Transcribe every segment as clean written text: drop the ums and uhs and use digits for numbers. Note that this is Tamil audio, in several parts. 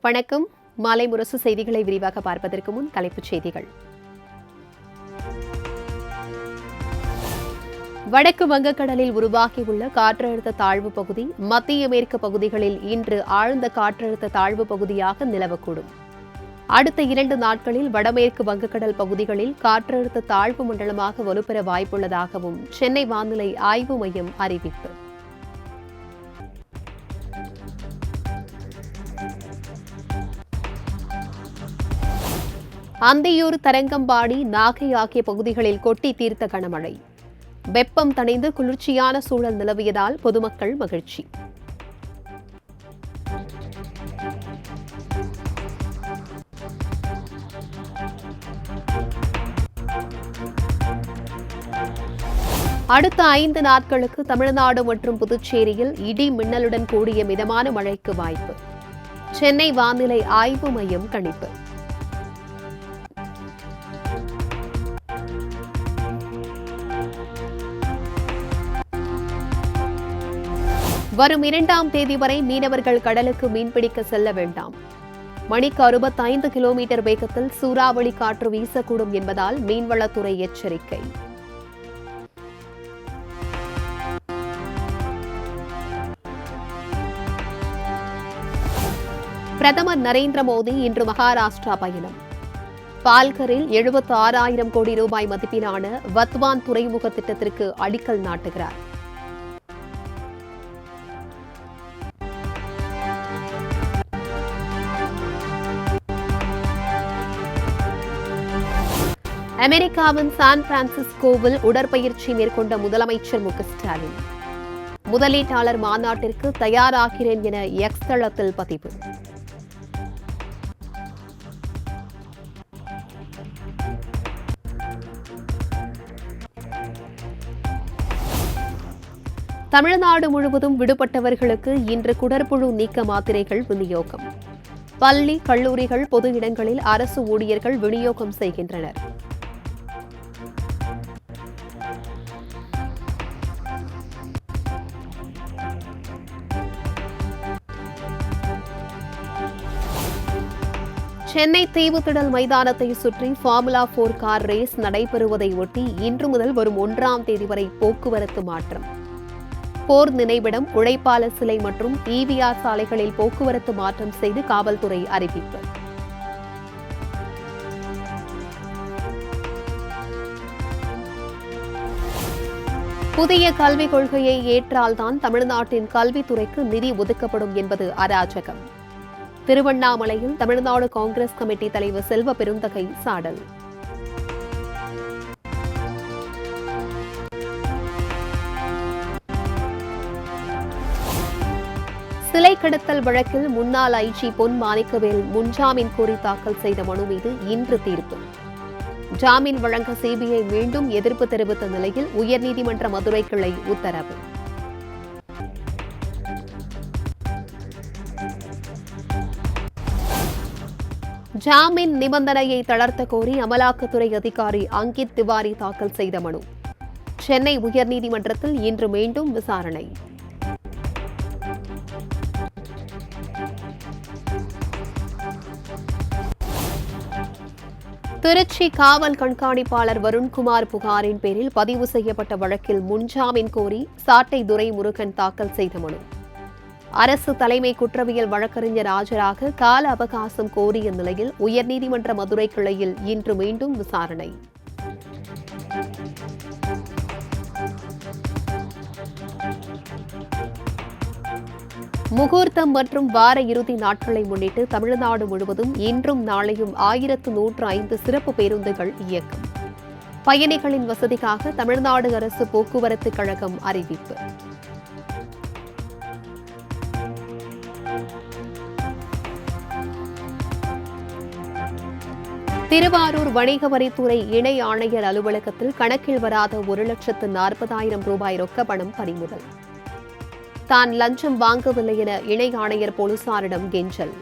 வணக்கம். மாலை முரசு செய்திகளை விரிவாக பார்ப்பதற்கு முன் தலைப்புச் செய்திகள். வடக்கு வங்கக்கடலில் உருவாகியுள்ள காற்றழுத்த தாழ்வு பகுதி மத்திய மேற்கு பகுதிகளில் இன்று ஆழ்ந்த காற்றழுத்த தாழ்வு பகுதியாக நிலவக்கூடும். அடுத்த 2 நாட்களில் வடமேற்கு வங்கக்கடல் பகுதிகளில் காற்றழுத்த தாழ்வு மண்டலமாக வலுப்பெற வாய்ப்புள்ளதாகவும் சென்னை வானிலை ஆய்வு மையம் அறிவிப்பு. அந்தியூர், தரங்கம்பாடி, நாகை ஆகிய பகுதிகளில் கொட்டி தீர்த்த கனமழை. வெப்பம் தணிந்து குளிர்ச்சியான சூழல் நிலவியதால் பொதுமக்கள் மகிழ்ச்சி. அடுத்த 5 நாட்களுக்கு தமிழ்நாடு மற்றும் புதுச்சேரியில் இடி மின்னலுடன் கூடிய மிதமான மழைக்கு வாய்ப்பு. சென்னை வானிலை ஆய்வு மையம் கணிப்பு. வரும் 2ஆம் தேதி வரை மீனவர்கள் கடலுக்கு மீன்பிடிக்க செல்ல வேண்டாம். மணிக்கு 65 கிலோமீட்டர் வேகத்தில் சூறாவளி காற்று வீசக்கூடும் என்பதால் மீன்வளத்துறை எச்சரிக்கை. பிரதமர் நரேந்திர மோடி இன்று மகாராஷ்டிரா பயணம். பால்கரில் 76,000 கோடி ரூபாய் மதிப்பிலான வத்வான் துறைமுக திட்டத்திற்கு அடிக்கல் நாட்டுகிறார். அமெரிக்காவின் சான் பிரான்சிஸ்கோவில் உடற்பயிற்சி மேற்கொண்ட முதலமைச்சர் மு க ஸ்டாலின். முதலீட்டாளர் மாநாட்டிற்கு தயாராகிறேன் என எக்ஸ் தளத்தில் பதிவு. தமிழ்நாடு முழுவதும் விடுபட்டவர்களுக்கு இன்று குடற்புழு நீக்க மாத்திரைகள் விநியோகம். பள்ளி, கல்லூரிகள், பொது இடங்களில் அரசு ஊழியர்கள் விநியோகம் செய்கின்றனர். சென்னை தீவுத்திடல் மைதானத்தை சுற்றி ஃபார்முலா 4 கார் ரேஸ் நடைபெறுவதை ஒட்டி இன்று முதல் வரும் 1ஆம் தேதி வரை போக்குவரத்து மாற்றம். போர் நினைவிடம், உழைப்பாளர் சிலை மற்றும் ஈவிஆர் சாலைகளில் போக்குவரத்து மாற்றம் செய்து காவல்துறை அறிவிப்பு. புதிய கல்விக் கொள்கையை ஏற்றால்தான் தமிழ்நாட்டின் கல்வித்துறைக்கு நிதி ஒதுக்கப்படும் என்பது அராஜகம். திருவண்ணாமலையில் தமிழ்நாடு காங்கிரஸ் கமிட்டி தலைவர் செல்வ பெருந்தகை சாடல். சிலை கடத்தல் வழக்கில் முன்னாள் ஐஜி பொன் மாணிக்கவேல் முன்ஜாமீன் கோரி தாக்கல் செய்த மனு மீது இன்று தீர்ப்பு. ஜாமீன் வழங்க சிபிஐ மீண்டும் எதிர்ப்பு தெரிவித்த நிலையில் உயர்நீதிமன்ற மதுரை கிளை உத்தரவு. ஜாமீன் நிபந்தனையை தளர்த்த கோரி அமலாக்கத்துறை அதிகாரி அங்கித் திவாரி தாக்கல் செய்த மனு. சென்னை உயர்நீதிமன்றத்தில் இன்று மீண்டும் விசாரணை. திருச்சி காவல் கண்காணிப்பாளர் வருண்குமார் புகாரின் பேரில் பதிவு செய்யப்பட்ட வழக்கில் முன்ஜாமீன் கோரி சாட்டை துரைமுருகன் தாக்கல் செய்த மனு. அரசு தலைமை குற்றவியல் வழக்கறிஞர் ஆஜராக கால அவகாசம் கோரிய நிலையில் உயர்நீதிமன்ற மதுரை கிளையில் இன்று மீண்டும் விசாரணை. முகூர்த்தம் மற்றும் வார இறுதி நாட்களை முன்னிட்டு தமிழ்நாடு முழுவதும் இன்றும் நாளையும் 1105 சிறப்பு பேருந்துகள் இயக்கம். பயணிகளின் வசதிக்காக தமிழ்நாடு அரசு போக்குவரத்து கழகம் அறிவிப்பு. திருவாரூர் வணிக வரித்துறை இணை ஆணையர் அலுவலகத்தில் கணக்கில் வராத 1,40,000 ரூபாய் ரொக்க பணம் பறிமுதல். தான் லஞ்சம் வாங்கவில்லை என இணை ஆணையர் போலீசாரிடம் கெஞ்சல்.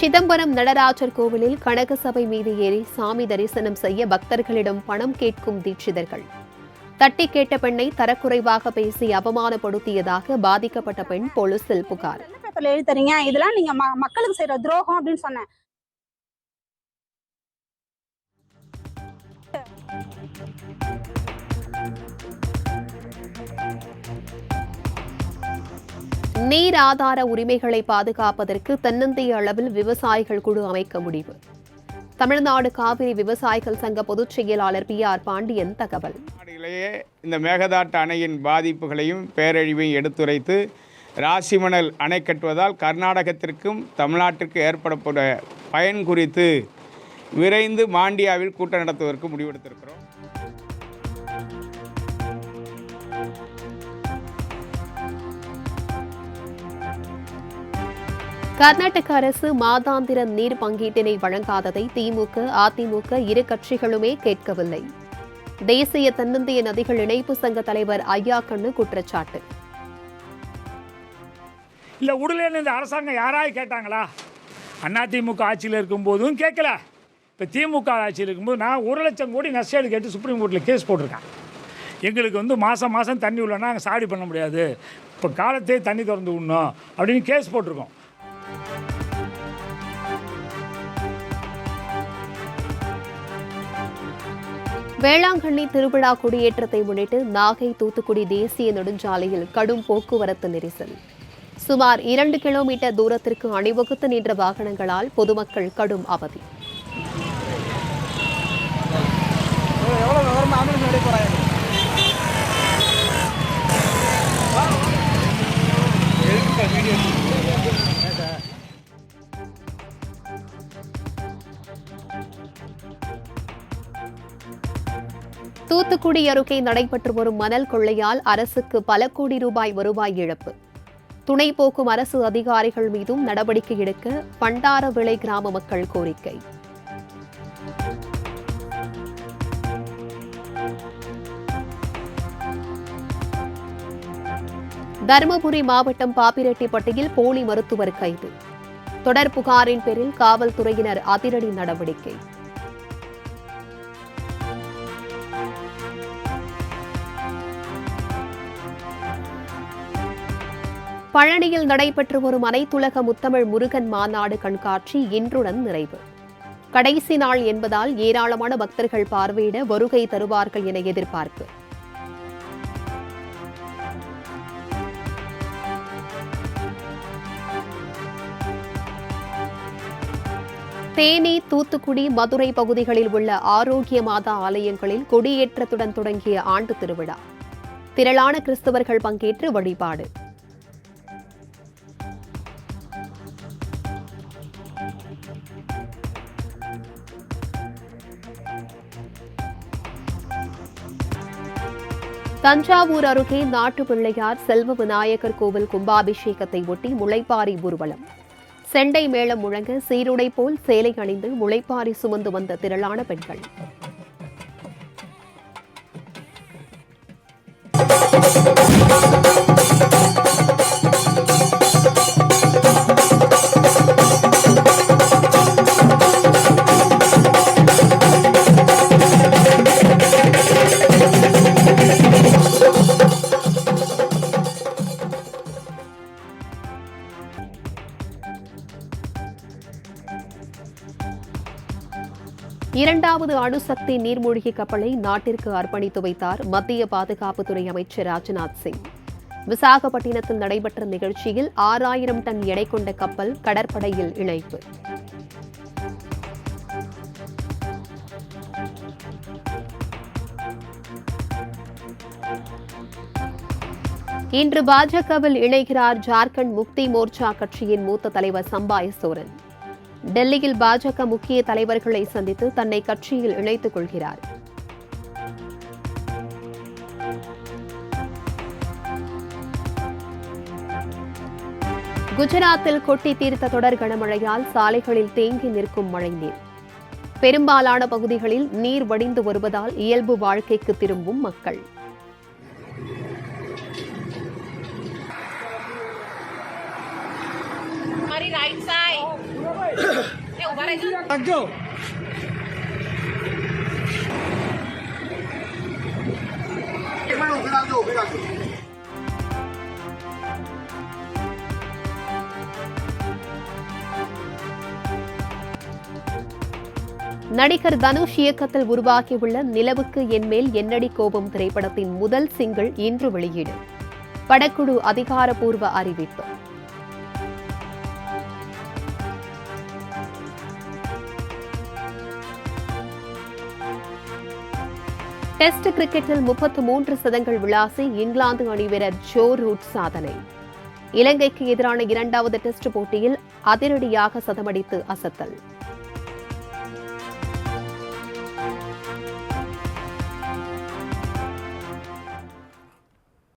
சிதம்பரம் நடராஜர் கோவிலில் கனக சபை மீது ஏறி சாமி தரிசனம் செய்ய பக்தர்களிடம் பணம் கேட்கும் தீட்சிதர்கள். தட்டி கேட்ட பெண்ணை தரக்குறைவாக பேசி அவமானப்படுத்தியதாக பாதிக்கப்பட்ட பெண் போலீசில் புகார். எழுதி தரீங்க, இதெல்லாம் நீங்க மக்களுக்கு செய்யற துரோகம் அப்படின்னு சொன்னேன். நீர் ஆதார உரிமைகளை பாதுகாப்பதற்கு தென்னிந்திய அளவில் விவசாயிகள் குழு அமைக்க முடிவு. தமிழ்நாடு காவிரி விவசாயிகள் சங்க பொதுச் செயலாளர் PR பாண்டியன் தகவல். இந்த மேகதாட்டு அணையின் பாதிப்புகளையும் பேரழிவையும் எடுத்துரைத்து ராசிமணல் அணை கட்டுவதால் கர்நாடகத்திற்கும் தமிழ்நாட்டிற்கு ஏற்படக்கூடிய பயன் குறித்து விரைந்து மாண்டியாவில் கூட்டம் நடத்துவதற்கு முடிவெடுத்திருக்கிறோம். கர்நாடக அரசு மாதாந்திர நீர் பங்கீட்டினை வழங்காததை திமுக, அதிமுக இரு கட்சிகளுமே கேட்கவில்லை. தேசிய தென்னிந்திய நதிகள் இணைப்பு சங்க தலைவர் ஐயாக்கண்ணு குற்றச்சாட்டு. இல்லை உடலேன்னு இந்த அரசாங்கம் யாராவது கேட்டாங்களா? அதிமுக ஆட்சியில் இருக்கும்போதும் கேட்கல. இப்போ திமுக ஆட்சியில் இருக்கும்போது நான் 1 லட்சம் கோடி நஷ்டம் கேட்டு சுப்ரீம் கோர்ட்டில் கேஸ் போட்டிருக்கேன். எங்களுக்கு மாதம் மாதம் தண்ணி உள்ளனா நாங்கள் சாடி பண்ண முடியாது, இப்போ காலத்தையே தண்ணி திறந்து விடணும் அப்படின்னு கேஸ் போட்டிருக்கோம். வேளாங்கண்ணி திருவிழா கொடியேற்றத்தை முன்னிட்டு நாகை தூத்துக்குடி தேசிய நெடுஞ்சாலையில் கடும் போக்குவரத்து நெரிசல். சுமார் 2 கிலோமீட்டர் தூரத்திற்கு அணிவகுத்து நின்ற வாகனங்களால் பொதுமக்கள் கடும் அவதி. தூத்துக்குடி அருகே நடைபெற்று வரும் மணல் கொள்ளையால் அரசுக்கு பல கோடி ரூபாய் வருவாய் இழப்பு. துணை போக்கும் அரசு அதிகாரிகள் மீதும் நடவடிக்கை எடுக்க பண்டாரவிளை கிராம மக்கள் கோரிக்கை. தருமபுரி மாவட்டம் பாப்பிரெட்டிப்பட்டியில் போலி மருத்துவர் கைது. தொடர் புகாரின் பேரில் காவல்துறையினர் அதிரடி நடவடிக்கை. பழனியில் நடைபெற்று வரும் அனைத்துலக முத்தமிழ் முருகன் மாநாடு கண்காட்சி இன்றுடன் நிறைவு. கடைசி நாள் என்பதால் ஏராளமான பக்தர்கள் பார்வையிட வருகை தருவார்கள் என எதிர்பார்ப்பு. தேனி, தூத்துக்குடி, மதுரை பகுதிகளில் உள்ள ஆரோக்கிய மாதா ஆலயங்களில் கொடியேற்றத்துடன் தொடங்கிய ஆண்டு திருவிழா. திரளான கிறிஸ்தவர்கள் பங்கேற்று வழிபாடு. தஞ்சாவூர் அருகே நாட்டு பிள்ளையார் செல்வ விநாயகர் கோவில் கும்பாபிஷேகத்தை ஒட்டி முளைப்பாரி ஊர்வலம். செண்டை மேளம் முழங்க சீருடை போல் சேலை அணிந்து முளைப்பாரி சுமந்து வந்த திரளான பெண்கள். இரண்டாவது அணுசக்தி நீர்மூழ்கி கப்பலை நாட்டிற்கு அர்ப்பணித்து வைத்தார் மத்திய பாதுகாப்புத்துறை அமைச்சர் ராஜ்நாத் சிங். விசாகப்பட்டினத்தில் நடைபெற்ற நிகழ்ச்சியில் 6000 டன் எடை கொண்ட கப்பல் கடற்படையில் இணைப்பு. இன்று பாஜகவில் இணைகிறார் ஜார்க்கண்ட் முக்தி மோர்ச்சா கட்சியின் மூத்த தலைவர் சம்பாய் சோரன். டெல்லியில் பாஜக முக்கிய தலைவர்களை சந்தித்து தன்னை கட்சியில் இணைத்துக் கொள்கிறார். குஜராத்தில் கொட்டி தீர்த்த தொடர் கனமழையால் சாலைகளில் தேங்கி நிற்கும் மழைநீர். பெரும்பாலான பகுதிகளில் நீர் வடிந்து வருவதால் இயல்பு வாழ்க்கைக்கு திரும்பும் மக்கள். Right side. நடிகர் தனுஷ் இயக்கத்தில் உருவாகியுள்ள நிலவுக்கு என்மேல் என்னடி கோபம் திரைப்படத்தின் முதல் சிங்கிள் இன்று வெளியீடு. படக்குழு அதிகாரப்பூர்வ அறிவிப்பு. டெஸ்ட் கிரிக்கெட்டில் 33 சதங்கள் விளாசி இங்கிலாந்து அணி வீரர் ஜோ ரூட் சாதனை. இலங்கைக்கு எதிரான இரண்டாவது டெஸ்ட் போட்டியில் அதிரடியாக சதமடித்து அசத்தல்.